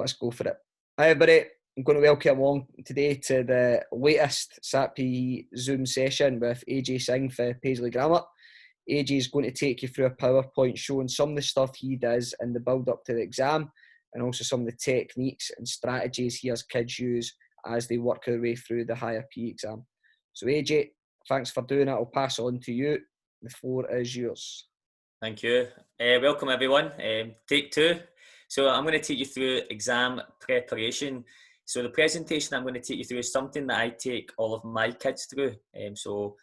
Let's go for it. Hi everybody, I'm going to welcome you along today to the latest SATP Zoom session with Ajay Singh for Paisley Grammar. Ajay is going to take you through a PowerPoint showing some of the stuff he does in the build up to the exam, and also some of the techniques and strategies he has kids use as they work their way through the higher PE exam. So Ajay, thanks for doing it. I'll pass on to you. The floor is yours. Thank you. Welcome everyone. Take two. So I'm going to take you through exam preparation. So the presentation I'm going to take you through is something that I take all of my kids through. So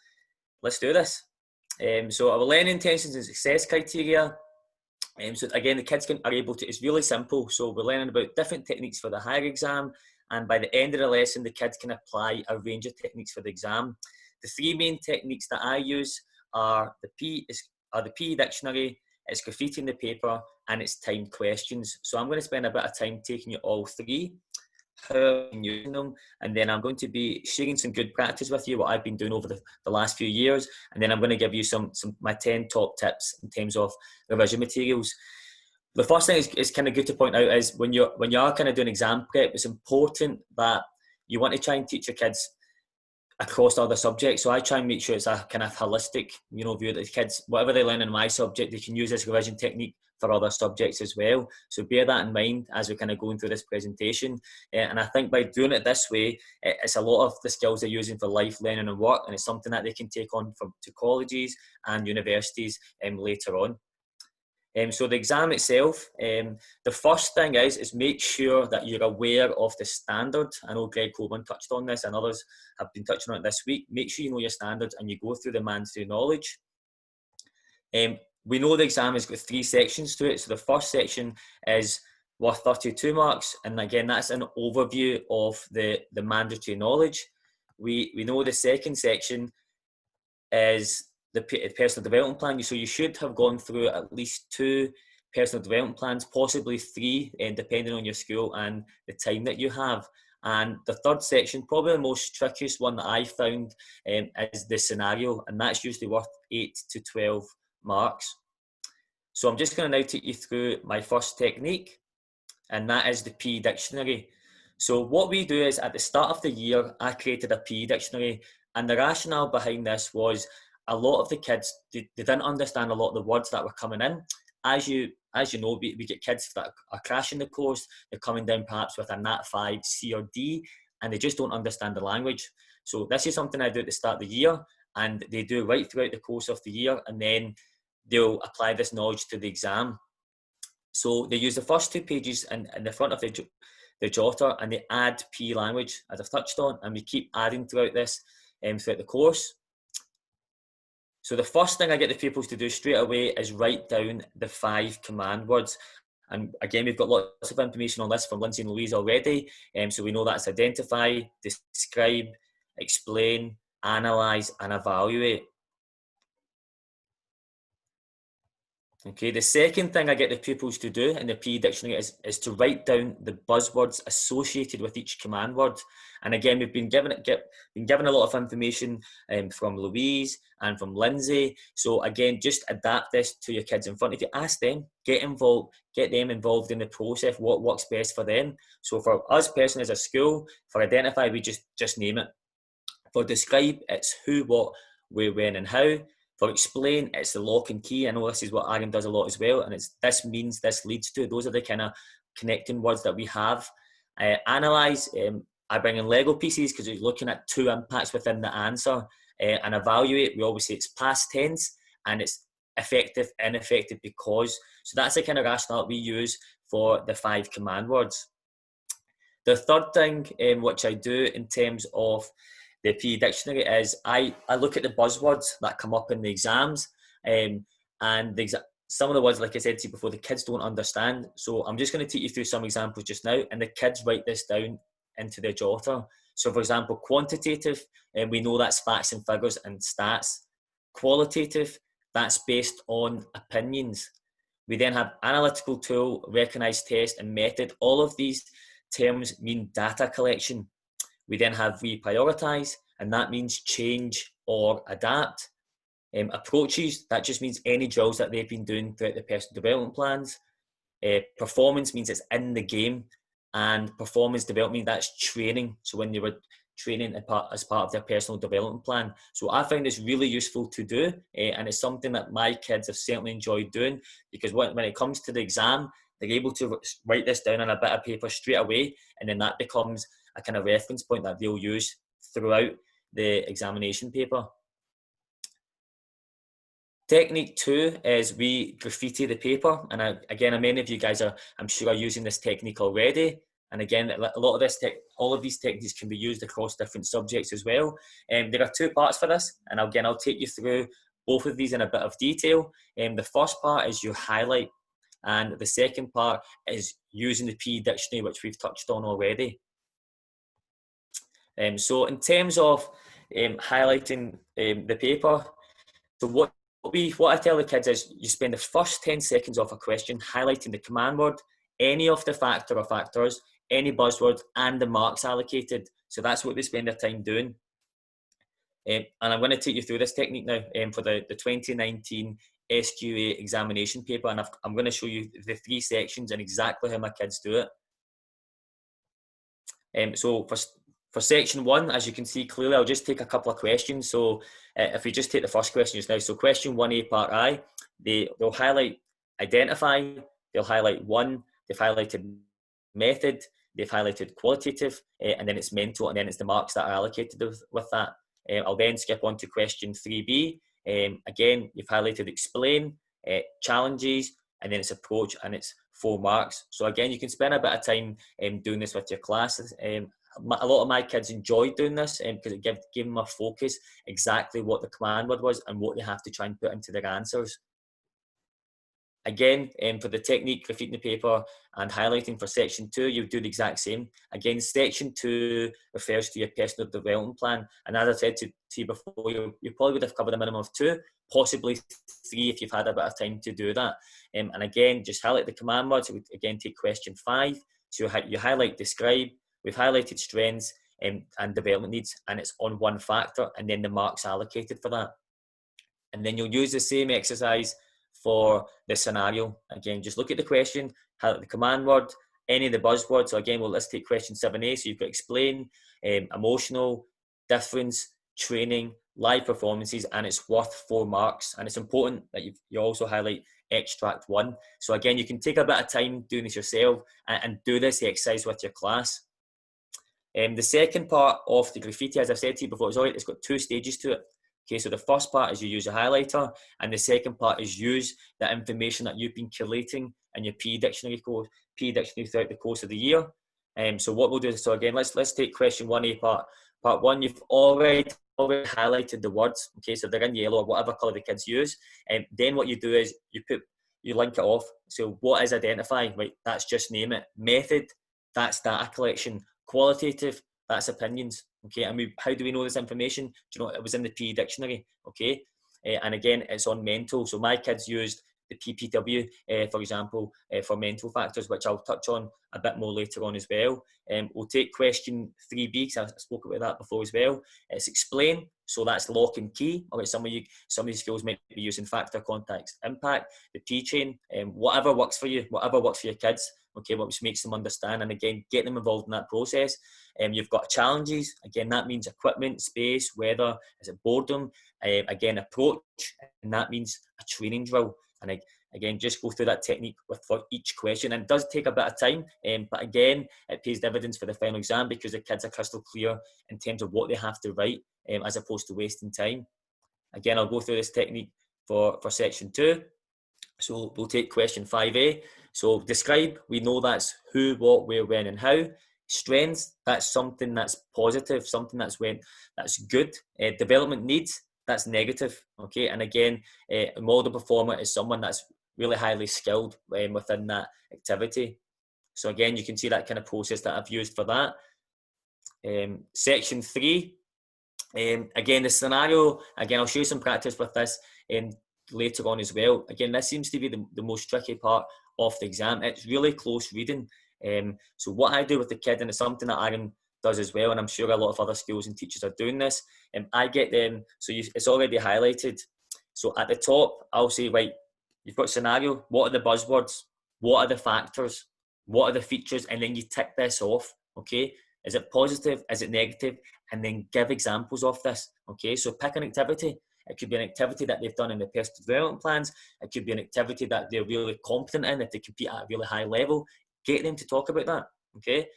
let's do this. So our learning intentions and success criteria. So again, the kids are able to, it's really simple. So we're learning about different techniques for the higher exam. And by the end of the lesson, the kids can apply a range of techniques for the exam. The three main techniques that I use are the PE dictionary, it's graffiti the paper, and it's timed questions. So I'm going to spend a bit of time taking you all three, how I'm using them, and then I'm going to be sharing some good practice with you, what I've been doing over the last few years, and then I'm going to give you some my 10 top tips in terms of revision materials. The first thing is kind of good to point out is when you are kind of doing exam prep, it's important that you want to try and teach your kids across other subjects. So I try and make sure it's a kind of holistic, view that the kids, whatever they learn in my subject, they can use this revision technique for other subjects as well. So bear that in mind as we're kind of going through this presentation. And I think by doing it this way, it's a lot of the skills they're using for life learning and work, and it's something that they can take on to colleges and universities later on. So the exam itself, the first thing is make sure that you're aware of the standard. I know Greg Coleman touched on this and others have been touching on it this week. Make sure you know your standards and you go through the mandatory knowledge. We know the exam has got three sections to it. So the first section is worth 32 marks. And again, that's an overview of the mandatory knowledge. We know the second section is the personal development plan. So you should have gone through at least 2 personal development plans, possibly 3, depending on your school and the time that you have. And the third section, probably the most trickiest one that I found, is the scenario, and that's usually worth 8 to 12 marks. So I'm just going to now take you through my first technique, and that is the PE dictionary. So what we do is at the start of the year, I created a PE dictionary, and the rationale behind this was a lot of the kids, they didn't understand a lot of the words that were coming in. As you know, we get kids that are crashing the course, they're coming down perhaps with a Nat 5, C or D, and they just don't understand the language. So this is something I do at the start of the year, and they do right throughout the course of the year, and then they'll apply this knowledge to the exam. So they use the first 2 pages in the front of the jotter, and they add PE language, as I've touched on, and we keep adding throughout this, throughout the course. So the first thing I get the pupils to do straight away is write down the 5 command words. And again, we've got lots of information on this from Lindsay and Louise already. So we know that's identify, describe, explain, analyse and evaluate. Okay, the second thing I get the pupils to do in the PE dictionary is to write down the buzzwords associated with each command word. And again, we've been given a lot of information from Louise and from Lindsay. So again, just adapt this to your kids in front of you. Ask them, get them involved in the process, what works best for them. So for us personally as a school, for identify, we just name it. For describe, it's who, what, where, when and how. For explain, it's the lock and key. I know this is what Aaron does a lot as well, and it's this means, this leads to. Those are the kind of connecting words that we have. Analyse, I bring in Lego pieces because you're looking at 2 impacts within the answer. And evaluate, we always say it's past tense and it's effective, ineffective because. So that's the kind of rationale we use for the 5 command words. The third thing which I do in terms of the PE dictionary is I look at the buzzwords that come up in the exams, and some of the words, like I said to you before, the kids don't understand. So I'm just going to take you through some examples just now, and the kids write this down into their jotter. So for example, quantitative, and we know that's facts and figures and stats. Qualitative, that's based on opinions. We then have analytical tool, recognized test and method. All of these terms mean data collection. We then have reprioritize, and that means change or adapt. Approaches, that just means any drills that they've been doing throughout the personal development plans. Performance means it's in the game. and performance development, that's training. So when they were training as part of their personal development plan. So I find this really useful to do, and it's something that my kids have certainly enjoyed doing, because when it comes to the exam, they're able to write this down on a bit of paper straight away, and then that becomes a kind of reference point that they'll use throughout the examination paper. Technique 2 is we graffiti the paper, and again, many of you guys I'm sure are using this technique already. And again, a lot of all of these techniques can be used across different subjects as well. There are 2 parts for this, and again, I'll take you through both of these in a bit of detail. The first part is you highlight, and the second part is using the PE dictionary, which we've touched on already. So in terms of highlighting the paper, so what I tell the kids is you spend the first 10 seconds of a question highlighting the command word, any of the factor or factors, any buzzwords, and the marks allocated. So that's what they spend their time doing. And I'm going to take you through this technique now for the 2019 SQA examination paper, and I'm going to show you the 3 sections and exactly how my kids do it. So for section 1, as you can see clearly, I'll just take a couple of questions. So if we just take the first question just now, so question 1A part I, they'll highlight identify, they'll highlight 1, they've highlighted method, they've highlighted qualitative, and then it's mental, and then it's the marks that are allocated with that. I'll then skip on to question 3B. Again, you've highlighted explain, challenges, and then it's approach, and it's 4 marks. So again, you can spend a bit of time doing this with your classes. A lot of my kids enjoyed doing this because it gave them a focus exactly what the command word was and what they have to try and put into their answers. Again, for the technique, graffiti the paper and highlighting for section 2, you do the exact same. Again, section 2 refers to your personal development plan. And as I said to you before, you probably would have covered a minimum of 2, possibly 3 if you've had a bit of time to do that. And again, just highlight the command words. So we again take question 5. So you highlight describe. We've highlighted strengths and development needs, and it's on 1 factor, and then the marks allocated for that. And then you'll use the same exercise for the scenario. Again, just look at the question, highlight the command word, any of the buzzwords. So again, let's take question 7A. So you've got explain, emotional, difference, training, live performances, and it's worth 4 marks. And it's important that you also highlight extract 1. So again, you can take a bit of time doing this yourself and do this exercise with your class. The second part of the graffiti, as I said to you before, it's got 2 stages to it. Okay, so the first part is you use a highlighter, and the second part is use the information that you've been collating in your PE dictionary throughout the course of the year. So what we'll do is, so again, let's take question 1A part 1. You've already highlighted the words. Okay, so they're in yellow or whatever colour the kids use. And then what you do is you link it off. So what is identify? Right, that's just name it. Method, that's data collection. Qualitative, that's opinions. Okay, and how do we know this information? Do you know, it was in the PE dictionary. Okay, and again, it's on mental. So my kids used the PPW, for example, for mental factors, which I'll touch on a bit more later on as well. We'll take question 3B, because I spoke about that before as well. It's explain. So that's lock and key. Okay, some of these skills might be using factor, context, impact, the P chain, whatever works for you, whatever works for your kids. Okay, what makes them understand, and again, get them involved in that process. You've got challenges. Again, that means equipment, space, weather. Is it boredom? Again, approach, and that means a training drill. And again, just go through that technique for each question. And it does take a bit of time, but again, it pays dividends for the final exam because the kids are crystal clear in terms of what they have to write, as opposed to wasting time. Again, I'll go through this technique for section 2. So we'll take question 5A. So describe, we know that's who, what, where, when, and how. Strengths, that's something that's positive, something that's good. Development needs, that's negative. Okay, and again, a model performer is someone that's really highly skilled within that activity. So again, you can see that kind of process that I've used for that. Section 3. Again, the scenario, again, I'll show you some practice with this later on as well. Again, this seems to be the most tricky part of the exam. It's really close reading. So what I do with the kid, and it's something that Aaron does as well, and I'm sure a lot of other schools and teachers are doing this, I get them, so it's already highlighted. So at the top, I'll say, right, you've got scenario, what are the buzzwords? What are the factors? What are the features? And then you tick this off, okay? Is it positive? Is it negative? And then give examples of this, okay? So pick an activity. It could be an activity that they've done in the personal development plans. It could be an activity that they're really competent in, if they compete at a really high level. Get them to talk about that, okay?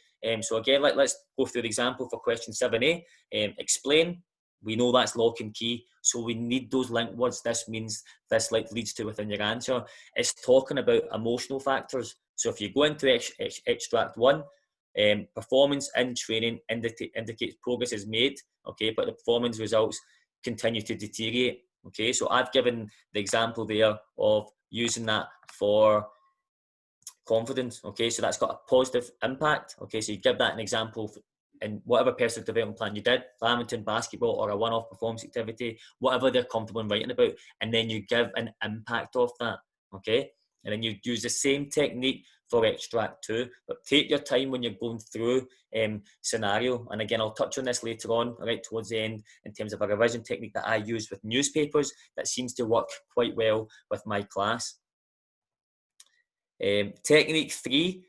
So again, let's go through the example for question 7A. Explain. We know that's lock and key, so we need those link words. This means this like leads to within your answer. It's talking about emotional factors. So if you go into extract 1, performance in training indicates progress is made, okay, but the performance results continue to deteriorate, okay. So I've given the example there of using that for confidence, okay. So that's got a positive impact, okay. So you give that an example in whatever personal development plan you did, badminton, basketball, or a one-off performance activity, whatever they're comfortable in writing about, and then you give an impact of that, okay. And then you use the same technique for extract 2, but take your time when you're going through scenario. And again, I'll touch on this later on, right towards the end, in terms of a revision technique that I use with newspapers that seems to work quite well with my class. Technique 3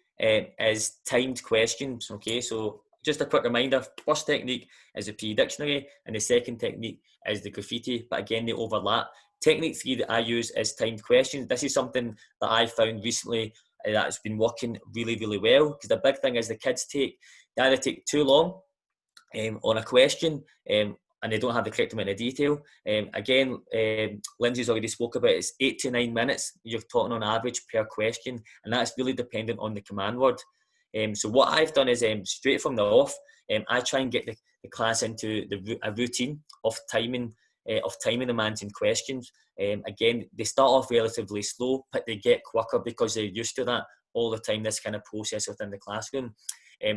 is timed questions, okay. So just a quick reminder, first technique is the PE dictionary, and the second technique is the graffiti, but again, they overlap. Technique 3 that I use is timed questions. This is something that I found recently that's been working really, really well, because the big thing is the kids they either take too long on a question, and they don't have the correct amount of detail. Again, Lindsay's already spoke about it. It's 8 to 9 minutes you're talking on average per question, and that's really dependent on the command word. So what I've done is straight from the off, I try and get the class into a routine of timing the managing questions. Again, they start off relatively slow, but they get quicker because they're used to that all the time, this kind of process within the classroom.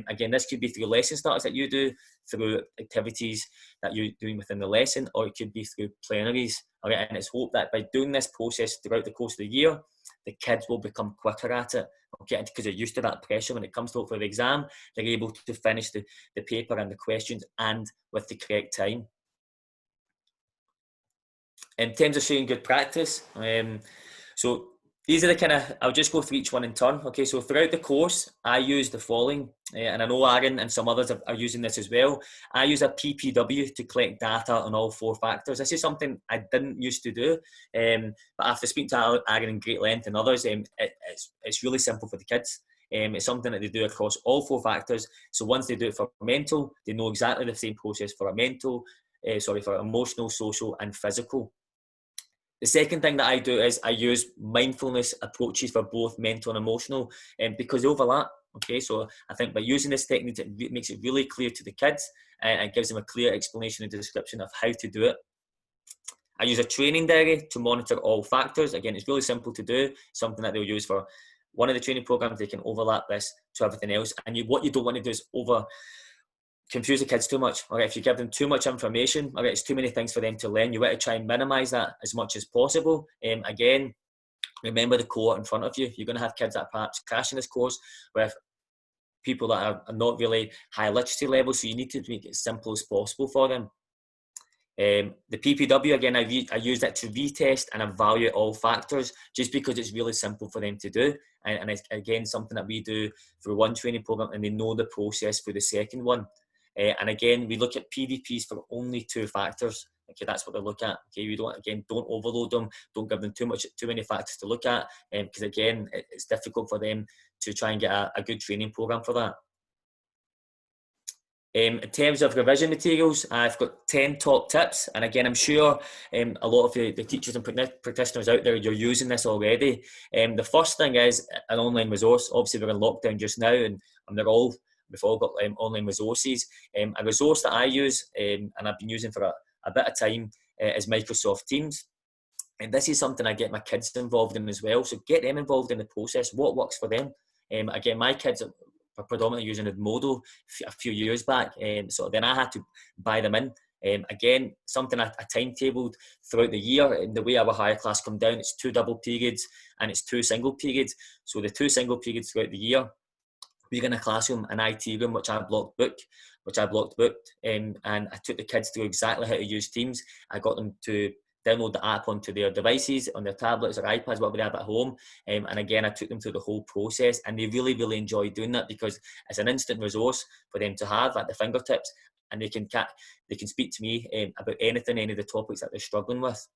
Again, this could be through lesson starts that you do, through activities that you're doing within the lesson, or it could be through plenaries. Okay, and it's hoped that by doing this process throughout the course of the year, the kids will become quicker at it. Okay, because they're used to that pressure when it comes to for the exam, they're able to finish the paper and the questions and with the correct time. In terms of showing good practice, so these are the kind of, I'll just go through each one in turn. Okay, so throughout the course, I use the following, and I know Aaron and some others are using this as well. I use a PPW to collect data on all 4 factors. This is something I didn't used to do, but after speaking to Aaron in great length and others, it's really simple for the kids. It's something that they do across all 4 factors. So once they do it for mental, they know exactly the same process for for emotional, social, and physical. The second thing that I do is I use mindfulness approaches for both mental and emotional, because they overlap. Okay, so I think by using this technique, it makes it really clear to the kids and gives them a clear explanation and description of how to do it. I use a training diary to monitor all factors. Again, it's really simple to do, something that they'll use for one of the training programs. They can overlap this to everything else. And what you don't want to do is confuse the kids too much. Okay, if you give them too much information, okay, it's too many things for them to learn. You want to try and minimise that as much as possible. Again, remember the cohort in front of you. You're going to have kids that perhaps crash in this course with people that are not really high literacy level, so you need to make it as simple as possible for them. The PPW, again, I use that to retest and evaluate all factors, just because it's really simple for them to do. And it's, again, something that we do for one training program, and they know the process for the second one. And again, we look at PDPs for only 2 factors. Okay, that's what they look at. Okay, we don't overload them. Don't give them too many factors to look at, because again, it's difficult for them to try and get a good training program for that. In terms of revision materials, I've got 10 top tips, and again, I'm sure a lot of the teachers and practitioners out there, you're using this already. The first thing is an online resource. Obviously, we're in lockdown just now, and we've all got online resources. A resource that I use, and I've been using for a bit of time, is Microsoft Teams. And this is something I get my kids involved in as well. So get them involved in the process. What works for them? Again, my kids are predominantly using Edmodo a few years back. So then I had to buy them in. Again, something I timetabled throughout the year. And the way our higher class come down, it's 2 double periods and it's 2 single periods. So the 2 single periods throughout the year, we're in a classroom, an IT room, which I blocked booked, and I took the kids through exactly how to use Teams. I got them to download the app onto their devices, on their tablets or iPads, whatever they have at home. And again, I took them through the whole process, and they really, really enjoyed doing that because it's an instant resource for them to have at their fingertips, and they can speak to me about anything, any of the topics that they're struggling with.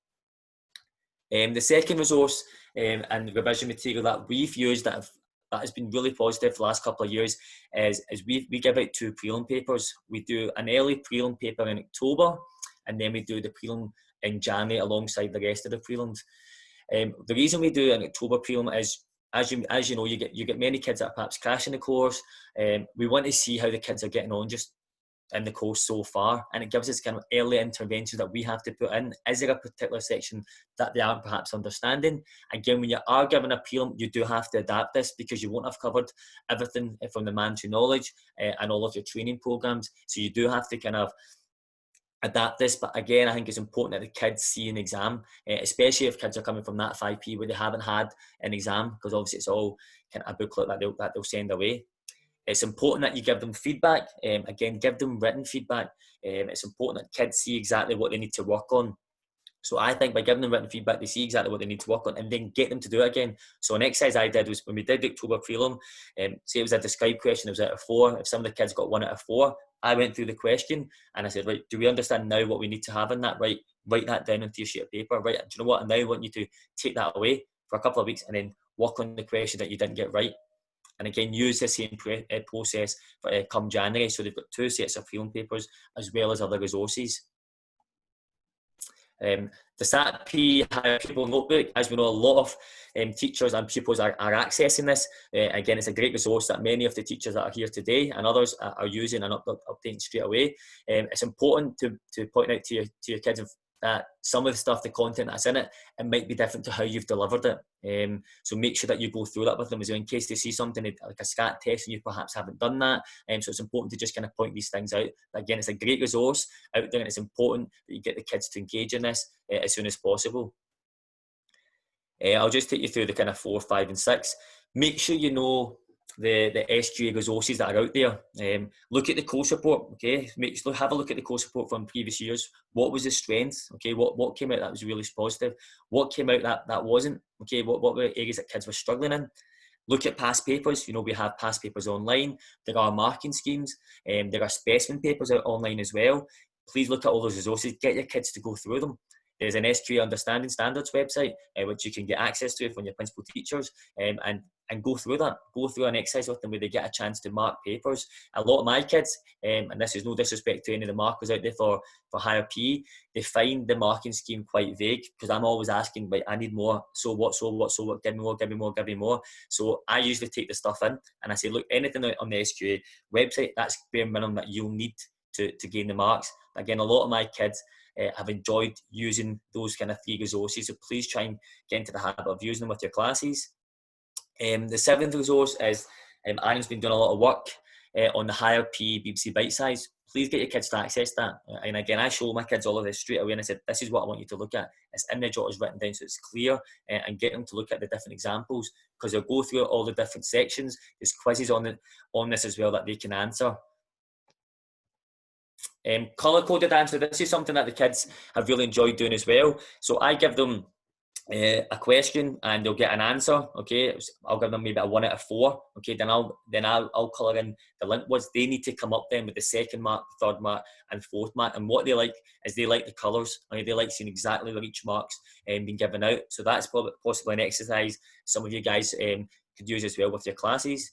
The second resource and revision material that we've used that has been really positive the last couple of years is we give out 2 prelim papers. We do an early prelim paper in October, and then we do the prelim in January alongside the rest of the prelims. The reason we do an October prelim is, as you know, you get many kids that are perhaps crashing the course. We want to see how the kids are getting on just in the course so far, and it gives us kind of early interventions that we have to put in. Is there a particular section that they aren't perhaps understanding? Again, when you are given a prelim, you do have to adapt this because you won't have covered everything from the mandatory knowledge and all of your training programs, so you do have to kind of adapt this. But again, I think it's important that the kids see an exam, especially if kids are coming from that 5P where they haven't had an exam, because obviously it's all kind of a booklet that they'll send away. It's important that you give them feedback. Again, give them written feedback. It's important that kids see exactly what they need to work on. So I think by giving them written feedback, they see exactly what they need to work on, and then get them to do it again. So an exercise I did was when we did the October prelim, say it was a describe question, it was out of 4. If some of the kids got 1 out of 4, I went through the question and I said, right, do we understand now what we need to have in that? Right, write that down onto your sheet of paper. Right, do you know what? I now want you to take that away for a couple of weeks and then work on the question that you didn't get right. And again, use the same process for, come January. So they've got 2 sets of prelim papers as well as other resources. The SATP Higher Pupil Notebook, as we know, a lot of teachers and pupils are accessing this. Again, it's a great resource that many of the teachers that are here today and others are using and updating straight away. It's important to point out to your kids that some of the stuff, the content that's in it, it might be different to how you've delivered it. So make sure that you go through that with them as well, in case they see something like a SCAT test and you perhaps haven't done that. So it's important to just kind of point these things out. But again, it's a great resource out there, and it's important that you get the kids to engage in this as soon as possible. I'll just take you through the kind of 4, 5 and 6. Make sure you know the SQA resources that are out there. Look at the course report, okay? Have a look at the course report from previous years. What was the strength, okay? What came out that was really positive? What came out that wasn't, okay? What were areas that kids were struggling in? Look at past papers. You know, we have past papers online. There are marking schemes. There are specimen papers out online as well. Please look at all those resources. Get your kids to go through them. There's an SQA Understanding Standards website, which you can get access to from your principal teachers, and go through that. Go through an exercise with them where they get a chance to mark papers. A lot of my kids, and this is no disrespect to any of the markers out there for higher PE, they find the marking scheme quite vague, because I'm always asking, right, I need more. So what, give me more, give me more, give me more. So I usually take the stuff in and I say, look, anything on the SQA website, that's bare minimum that you'll need to gain the marks. Again, a lot of my kids have enjoyed using those kind of 3 resources, so please try and get into the habit of using them with your classes. The 7th resource is Aaron's been doing a lot of work on the higher PE BBC Bite Size. Please get your kids to access that. And again, I show my kids all of this straight away, and I said, this is what I want you to look at. It's in the jotters written down so it's clear, and get them to look at the different examples, because they'll go through all the different sections. There's quizzes on this as well that they can answer. Colour-coded answer. This is something that the kids have really enjoyed doing as well. So I give them a question and they'll get an answer. Okay, I'll give them maybe a 1 out of 4. Okay, then I'll colour in the link words. They need to come up then with the 2nd mark, 3rd mark, and 4th mark. And what they like is they like the colours. Okay, they like seeing exactly where each mark's being given out. So that's probably possibly an exercise some of you guys could use as well with your classes.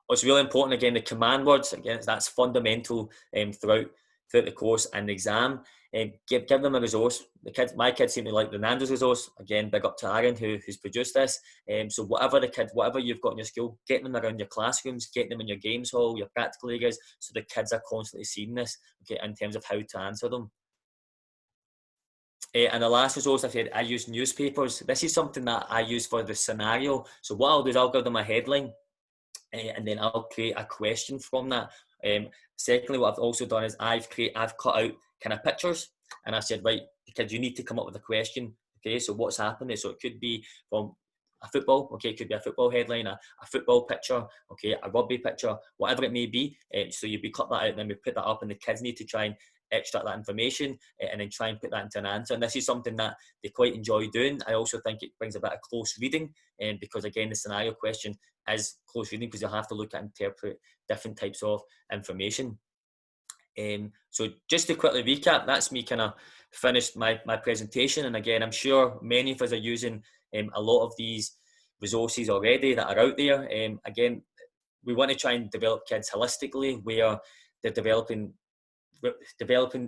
What's really important, again, the command words. Again, that's fundamental throughout the course and the exam. Give them a resource. My kids seem to like the Nando's resource. Again, big up to Aaron who's produced this. So whatever you've got in your school, get them around your classrooms, get them in your games hall, your practical areas, so the kids are constantly seeing this, okay, in terms of how to answer them. And the last resource I use newspapers. This is something that I use for the scenario. So what I'll do is I'll give them a headline, and then I'll create a question from that. Secondly, what I've also done is I've cut out kind of pictures, and I said, right, kids, you need to come up with a question. Okay, so what's happening? So it could be from a football. Okay, it could be a football headline, a football picture. Okay, a rugby picture, whatever it may be. So we cut that out, and then we put that up, and the kids need to try and extract that information and then try and put that into an answer. And this is something that they quite enjoy doing. I also think it brings a bit of close reading, because again, the scenario question is close reading because you'll have to look at and interpret different types of information. So just to quickly recap, that's me kind of finished my presentation. And again, I'm sure many of us are using a lot of these resources already that are out there. Again, we want to try and develop kids holistically, where they're developing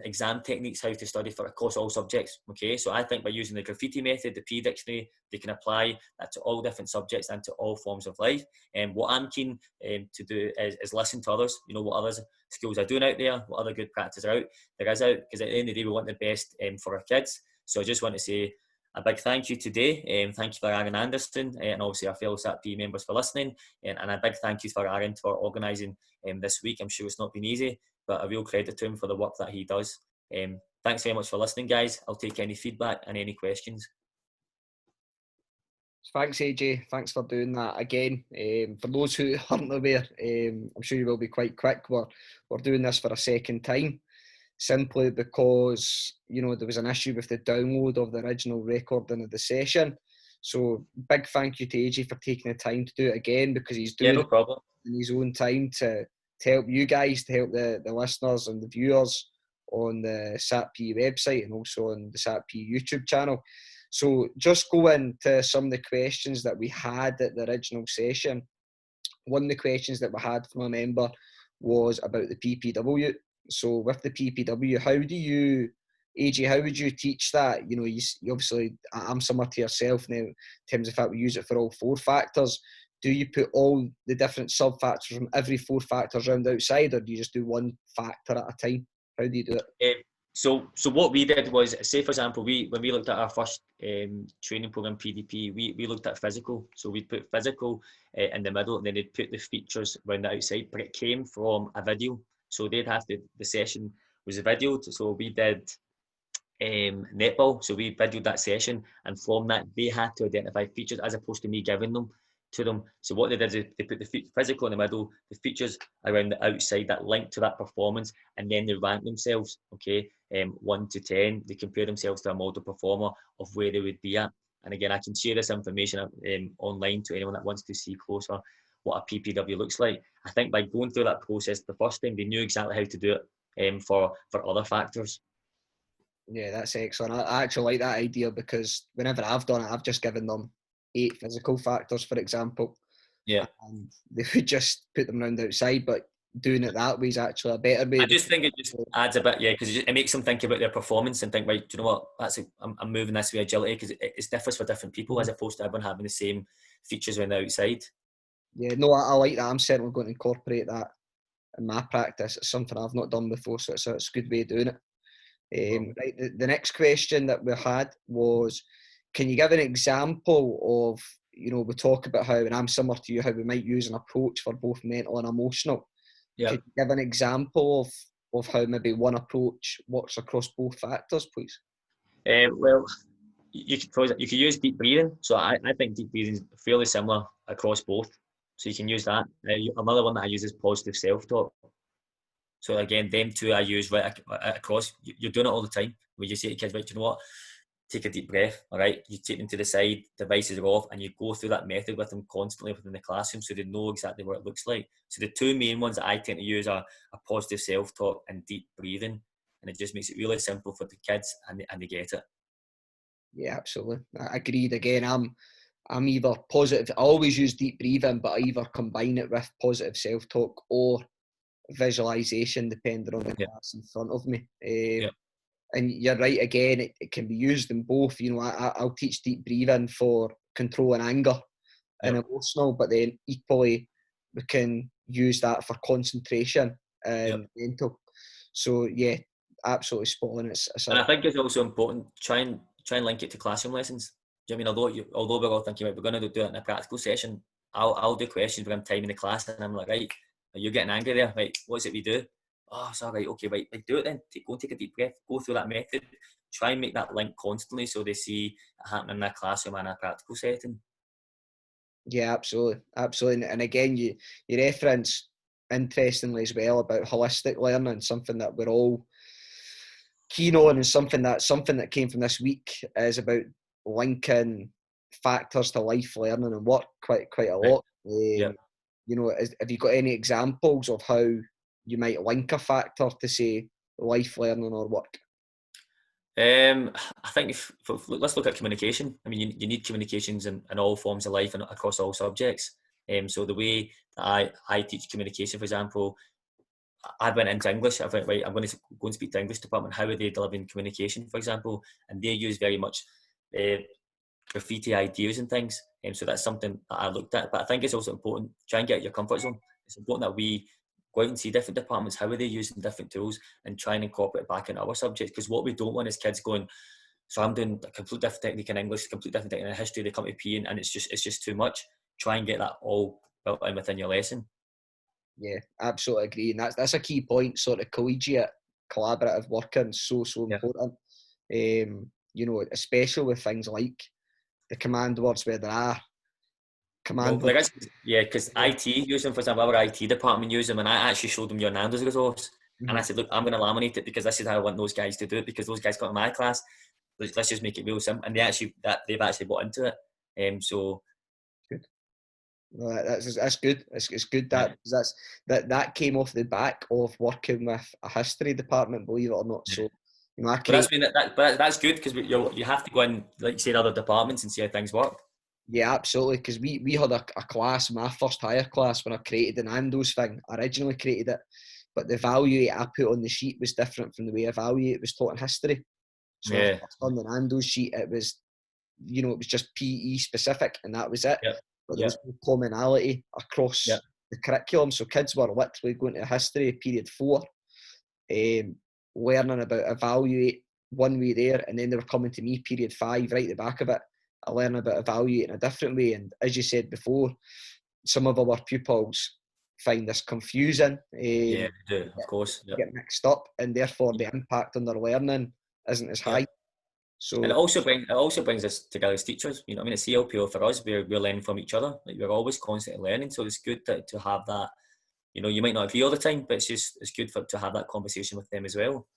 exam techniques, how to study for across all subjects. Okay, so I think by using the graffiti method, the P-dictionary, they can apply that to all different subjects and to all forms of life. And what I'm keen to do is listen to others, what other schools are doing out there, what other good practice there is out, because at the end of the day, we want the best for our kids. So I just want to say a big thank you today. Thank you for Aaron Anderson and obviously our fellow SATP members for listening. And a big thank you for Aaron for organising this week. I'm sure it's not been easy, but a real credit to him for the work that he does. Thanks very much for listening, guys. I'll take any feedback and any questions. Thanks, AJ. Thanks for doing that again. For those who aren't aware, I'm sure you will be quite quick. We're doing this for a second time, simply because there was an issue with the download of the original recording of the session. So big thank you to AJ for taking the time to do it again, because he's doing no problem. it in his own time to help you guys, to help the listeners and the viewers on the SATP website and also on the SATP YouTube channel. So just go into some of the questions that we had at the original session. One of the questions that we had from a member was about the PPW. So with the PPW, how would you teach that? You obviously, I'm similar to yourself now in terms of how we use it for all 4 factors. Do you put all the different sub-factors from every 4 factors round outside, or do you just do one factor at a time? How do you do it? So what we did was, say for example, when we looked at our first training program PDP, we looked at physical. So we put physical in the middle, and then they'd put the features around the outside, but it came from a video. So the session was videoed. So we did netball. So we videoed that session, and from that they had to identify features as opposed to me giving them to them. So what they did is they put the physical in the middle, the features around the outside that link to that performance, and then they rank themselves, 1 to 10. They compare themselves to a model performer of where they would be at. And again, I can share this information online to anyone that wants to see closer what a PPW looks like. I think by going through that process the first time, they knew exactly how to do it for other factors. Yeah, that's excellent. I actually like that idea, because whenever I've done it, I've just given them 8 physical factors, for example. Yeah. And they would just put them around outside, but doing it that way is actually a better way. I just think it just adds a bit, because it makes them think about their performance and think, right, do you know what, I'm moving this way, agility, because it differs for different people, as opposed to everyone having the same features around the outside. Yeah, no, I like that. I'm certainly going to incorporate that in my practice. It's something I've not done before, so it's a good way of doing it. Right, the next question that we had was, can you give an example of, we talk about how, and I'm similar to you, how we might use an approach for both mental and emotional. Yeah. Could you give an example of how maybe one approach works across both factors, please? Well, you could use deep breathing. So I think deep breathing is fairly similar across both. So you can use that. Another one that I use is positive self-talk. So again, them two I use right across. You're doing it all the time. When you say to kids, right, you know what? Take a deep breath, all right? You take them to the side, devices are off, and you go through that method with them constantly within the classroom, so they know exactly what it looks like. So the 2 main ones that I tend to use are positive self-talk and deep breathing, and it just makes it really simple for the kids, and they get it. Yeah, absolutely. I agreed. Again, I'm either positive. I always use deep breathing, but I either combine it with positive self-talk or visualization, depending on the class in front of me. And you're right, again, it can be used in both. I'll teach deep breathing for controlling anger and emotional, but then equally we can use that for concentration and mental. So yeah, absolutely spot on. And I think it's also important, try and link it to classroom lessons. Do you know what I mean? Although we're all thinking about we're going to do it in a practical session, I'll do questions when I'm timing the class, and I'm like, right, are you getting angry there? Right, what's it we do? Oh, it's all right, okay, right, do it then. Go and take a deep breath, go through that method, try and make that link constantly so they see it happening in a classroom and a practical setting. Yeah, absolutely. And again, you reference interestingly as well about holistic learning, something that we're all keen on, and something that came from this week is about linking factors to life learning and work quite a Right. lot. Yeah. You know, have you got any examples of how you might link a factor to, say, life learning or work? I think let's look at communication. I mean, you need communications in all forms of life and across all subjects. So the way that I teach communication, for example, I went into English. I went, right, I'm going to go and speak to the English department. How are they delivering communication, for example? And they use very much graffiti ideas and things. So that's something that I looked at. But I think it's also important, try and get out your comfort zone. It's important that we go out and see different departments, how are they using different tools, and try and incorporate it back into our subjects. Because what we don't want is kids going, so I'm doing a complete different technique in English, complete different technique in history, they come to PE and it's just too much. Try and get that all built in within your lesson. Yeah, absolutely agree. And that's a key point, sort of collegiate, collaborative working, so Yeah. important. You know, especially with things like the command words where there are Well, command there words. is, yeah, because IT use them, for example, our IT department use them, and I actually showed them your Nando's resource. And I Mhm. said, look, I'm going to laminate it because this is how I want those guys to do it, because those guys come to my class. Let's just make it real simple. And they've actually bought into it. So Good. No, that's good. It's good yeah, that that came off the back of working with a history department, believe it or not. yeah. So, you know, I But create. that's good because you have to go in, like you said, other departments and see how things work. Yeah, absolutely. Because we had a class, my first hire class, when I created the Nando's thing. I originally created it, but the value I put on the sheet was different from the way I value it was taught in history. So when I Yeah, first done the Nando's sheet, it was, you know, it was just PE specific, and that was it. yeah, But there yeah, was no commonality yeah, across the curriculum. So kids were literally going to history period 4, learning about evaluate one way there, and then they were coming to me period 5, right at the back of it. I learn about evaluate in a different way, and as you said before, some of our pupils find this confusing, yeah. They do, of course. Yeah. get mixed up, and therefore Yeah. the impact on their learning isn't as Yeah. high. And So it also brings us together as teachers. You know, I mean, it's CLPO for us. We're learning from each other. Like we're always constantly learning. So it's good to have that. You know, you might not agree all the time, but it's good to have that conversation with them as well.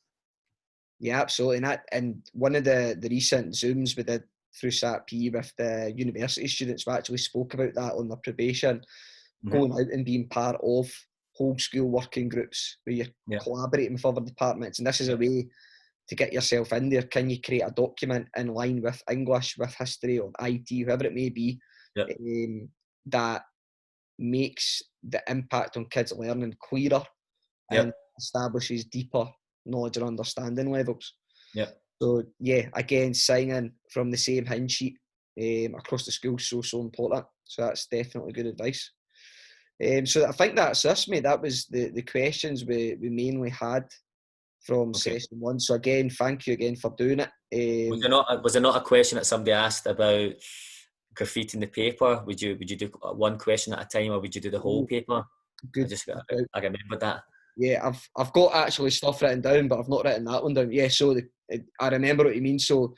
yeah, absolutely. And one of the recent Zooms we did through SATP with the university students, we actually spoke about that on their probation, Mm-hmm. going out and being part of whole school working groups where you're Yeah. collaborating with other departments. And this is Yeah. a way to get yourself in there. Can you create a document in line with English, with history, or IT, whoever it may be, Yeah. that makes the impact on kids' learning clearer Yeah. and establishes deeper knowledge and understanding levels? Yeah. So yeah, again, signing from the same hymn sheet across the school is so important. So that's definitely good advice. So I think that's us, mate. That was the questions we mainly had from Okay. session 1. So again, thank you again for doing it. Was there not a question that somebody asked about graffiti the paper? Would you do one question at a time, or would you do the whole Oh, paper? I good. just I remembered that. Yeah, I've got actually stuff written down, but I've not written that one down. Yeah, so I remember what you mean. So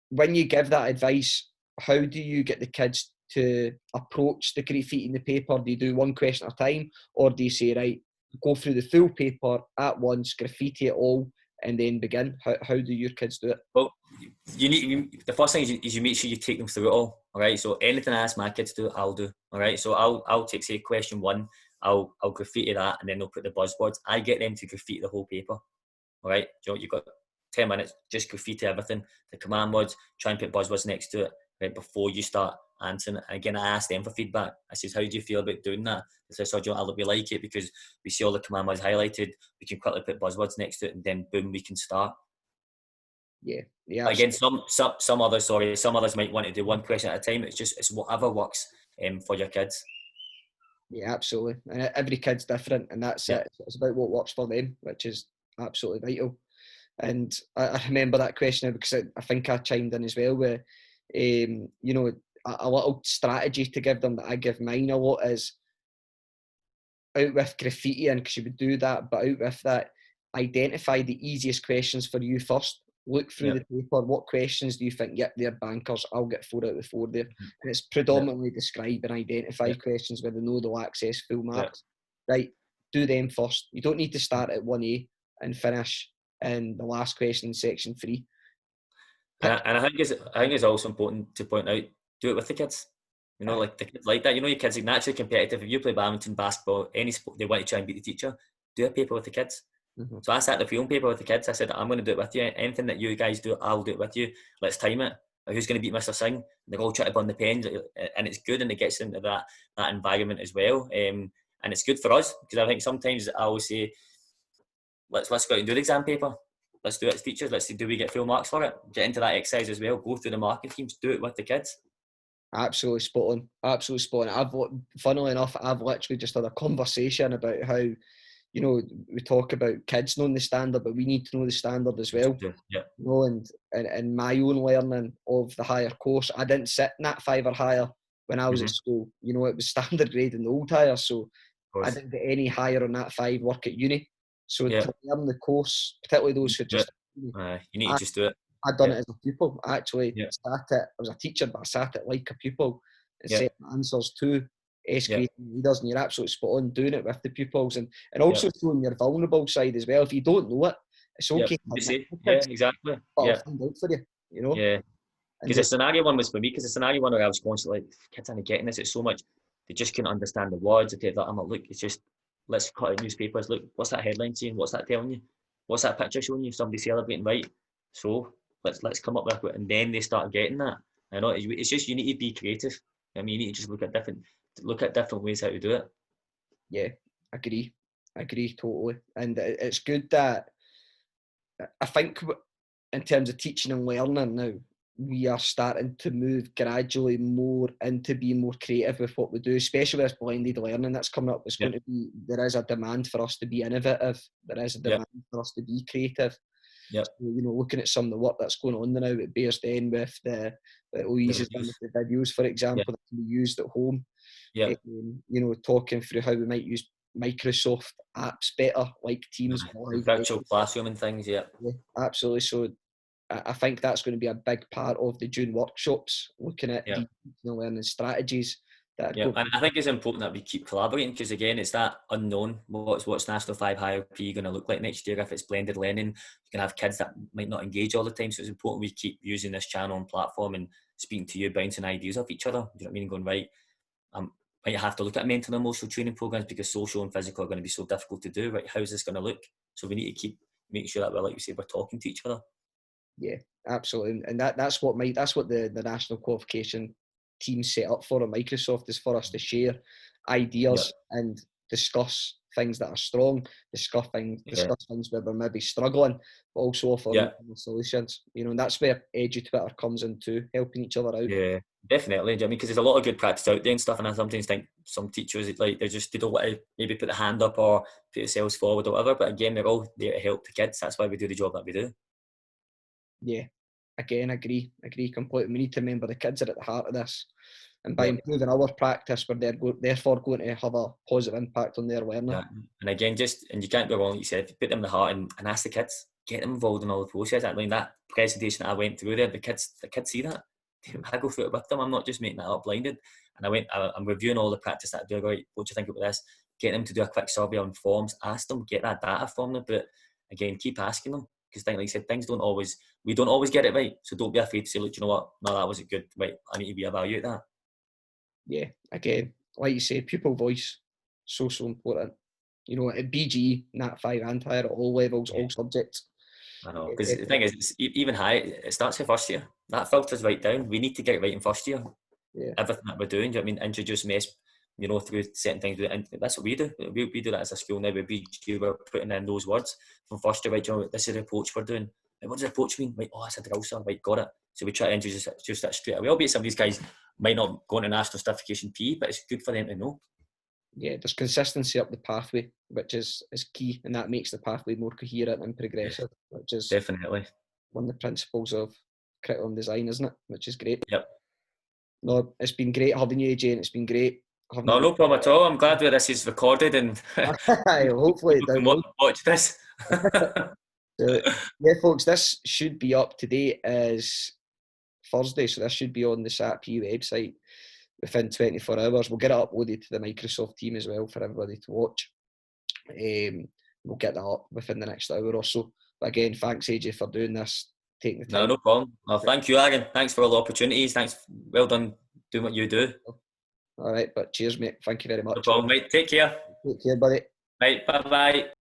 when you give that advice, how do you get the kids to approach the graffiti in the paper? Do you do one question at a time, or do you say, right, go through the full paper at once, graffiti it all, and then begin? How do your kids do it? Well, the first thing is you make sure you take them through it all right? So anything I ask my kids to do, I'll do. All right. So I'll take, say, question 1, I'll graffiti that, and then they'll put the buzzwords. I get them to graffiti the whole paper. All right. You've got 10 minutes, just graffiti everything. The command words, try and put buzzwords next to it, right, before you start answering it. And again, I asked them for feedback. I says, how do you feel about doing that? They said, so we like it because we see all the command words highlighted. We can quickly put buzzwords next to it, and then boom, we can start. Yeah, yeah, Again, absolutely. some others might want to do one question at a time. It's whatever works for your kids. Yeah, absolutely. And every kid's different, and that's Yeah, it. It's about what works for them, which is absolutely vital. And I remember that question because I think I chimed in as well with, you know, a little strategy to give them that I give mine a lot is out with graffiti in, because you would do that, but out with that, identify the easiest questions for you first. Look through yeah, the paper. What questions do you think? Yep, they're bankers. I'll get 4 out of 4 there. And it's yeah, predominantly describe and identify yeah, questions where they know they'll access full yeah, marks. Right, do them first. You don't need to start at 1A and finish in the last question in section 3. And I think it's also important to point out, do it with the kids. You know, like the kids like that. You know, your kids are naturally competitive. If you play badminton, basketball, any sport, they want to try and beat the teacher. Do a paper with the kids. Mm-hmm. So I sat the film paper with the kids. I said, I'm going to do it with you. Anything that you guys do, I'll do it with you. Let's time it. Who's going to beat Mr. Singh? They're all trying to burn the pens, and it's good, and it gets into that environment as well. And it's good for us, because I think sometimes I always say, let's go out and do the exam paper. Let's do it as teachers. Let's see, do we get full marks for it? Get into that exercise as well. Go through the marking teams. Do it with the kids. Absolutely spot on. Absolutely spot on. Funnily enough, I've literally just had a conversation about how, you know, we talk about kids knowing the standard, but we need to know the standard as well. Yeah. You know, and my own learning of the higher course, I didn't sit in that 5 or higher when I was at school. You know, it was standard grade in the old higher, so I didn't get any higher on that 5 work at uni. So to learn the course, particularly those who just you need to just do it. I'd done it as a pupil. I actually sat it. I was a teacher, but I sat it like a pupil and set answers to S grade leaders, and you're absolutely spot on doing it with the pupils, and also showing your vulnerable side as well. If you don't know it, it's okay. Exactly. But I'll find out for you. You know. Yeah. Because the scenario one was for me. Because the scenario one where I was constantly like, kids aren't getting this. It's so much. They just couldn't understand the words. Okay, I'm like, look, it's just, let's cut out newspapers. Look, what's that headline saying? What's that telling you? What's that picture showing you? Somebody celebrating, right? So let's come up with it, and then they start getting that. I know it's just, you need to be creative. I mean, you need to just look at different ways how to do it. Yeah, agree totally. And it's good that I think in terms of teaching and learning now, we are starting to move gradually more into being more creative with what we do, especially with blended learning that's coming up. It's going to be, there is a demand for us to be innovative. There is a demand for us to be creative. So, you know, looking at some of the work that's going on now at Bears Den with the Louise has done with the videos, for example, that can be used at home. You know, talking through how we might use Microsoft apps better, like Teams, virtual classroom and things. Yeah, absolutely. So I think that's going to be a big part of the June workshops, looking at the learning strategies. And I think it's important that we keep collaborating, because again, it's that unknown. What's National 5 Hierarchy going to look like next year? If it's blended learning, you can have kids that might not engage all the time. So it's important we keep using this channel and platform and speaking to you, bouncing ideas off each other. Do you know what I mean? Going, right, might have to look at mental and emotional training programs, because social and physical are going to be so difficult to do. Right, how's this going to look? So we need to keep making sure that we're, like you say, we're talking to each other. Yeah, absolutely, and that's what the national qualification team set up for at Microsoft, is for us to share ideas and discuss things that are strong, discuss things where we're maybe struggling, but also offer solutions. You know, and that's where EduTwitter comes into helping each other out. Yeah, definitely. I mean, because there's a lot of good practice out there and stuff, and I sometimes think some teachers, like, they don't want to maybe put the hand up or put themselves forward or whatever. But again, they're all there to help the kids. That's why we do the job that we do. Yeah, again, agree completely. We need to remember the kids are at the heart of this, and by improving our practice, we're therefore going to have a positive impact on their learning. Yeah. And again, and you can't go wrong, like you said, put them in the heart and ask the kids, get them involved in all the process. I mean, that presentation that I went through there, the kids see that. I go through it with them. I'm not just making that up blinded. And I'm reviewing all the practice that I do. I go, right, what do you think about this? Get them to do a quick survey on forms, ask them, get that data from them. But again, keep asking them, because like I said, we don't always get it right. So don't be afraid to say, look, you know what? No, that wasn't good. Right, I need to reevaluate that. Yeah, again, like you say, pupil voice, so important. You know, at BGE, Nat 5 and higher, at all levels, all subjects. I know, because the thing is, it's even high, it starts with first year. That filters right down. We need to get it right in first year. Yeah. Everything that we're doing, do you know what I mean? Introduce mess, you know, through certain things. And that's what we do. We do that as a school now. We're putting in those words from first year, right? You know, this is the approach we're doing. Like, what does approach mean? Right, it's a drill, sir. Right, got it. So we try to introduce that straight away. Albeit some of these guys might not go into national certification PE, but it's good for them to know. Yeah, there's consistency up the pathway, which is key, and that makes the pathway more coherent and progressive, which is definitely one of the principles of curriculum design, isn't it? Which is great. Yep. No, it's been great having you, AJ, and it's been great having no problem at all. I'm glad that this is recorded and hopefully it can watch this. So, yeah, folks, this should be up today as Thursday, so this should be on the SATP website within 24 hours. We'll get it uploaded to the Microsoft team as well for everybody to watch. we'll get that up within the next hour or so. But again, thanks AJ for doing this, taking the time. No problem. Well, thank you, Aaron. Thanks for all the opportunities. Thanks. Well done doing what you do. All right, but cheers, mate. Thank you very much. No problem, mate. Take care. Take care, buddy. Right, bye-bye.